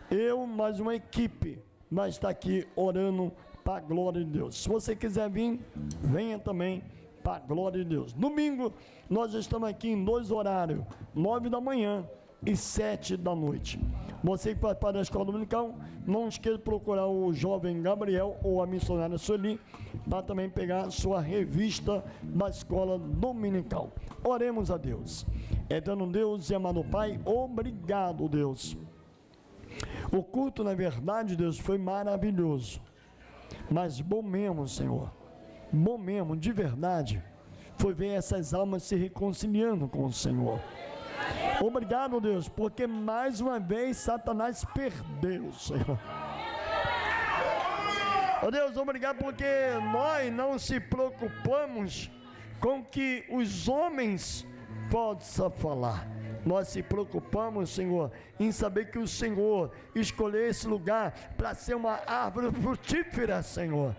eu mais uma equipe vai estar aqui orando para a glória de Deus. Se você quiser vir, venha também para a glória de Deus. Domingo, nós estamos aqui em 2 horários, 9 da manhã e 7 da noite. Você que participa da escola dominical, não esqueça de procurar o jovem Gabriel ou a missionária Sueli, para também pegar a sua revista da escola dominical. Oremos a Deus. Eterno Deus e amado Pai, obrigado, Deus. O culto, na verdade, Deus, foi maravilhoso, mas bom mesmo, Senhor, bom mesmo, de verdade, foi ver essas almas se reconciliando com o Senhor. Obrigado, Deus, porque mais uma vez Satanás perdeu, Senhor. Ó Deus, obrigado porque nós não se preocupamos com o que os homens possam falar. Nós se preocupamos, Senhor, em saber que o Senhor escolheu esse lugar para ser uma árvore frutífera, Senhor.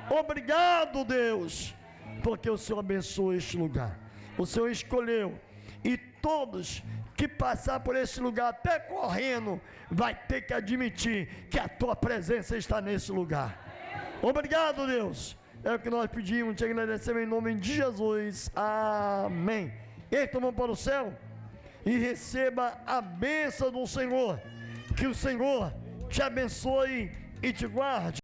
Obrigado, Deus, porque o Senhor abençoa este lugar. O Senhor escolheu, e todos que passar por esse lugar, até correndo, vai ter que admitir que a tua presença está nesse lugar. Obrigado, Deus. É o que nós pedimos, te agradecemos em nome de Jesus. Amém. Eita, vamos para o céu e receba a bênção do Senhor. Que o Senhor te abençoe e te guarde.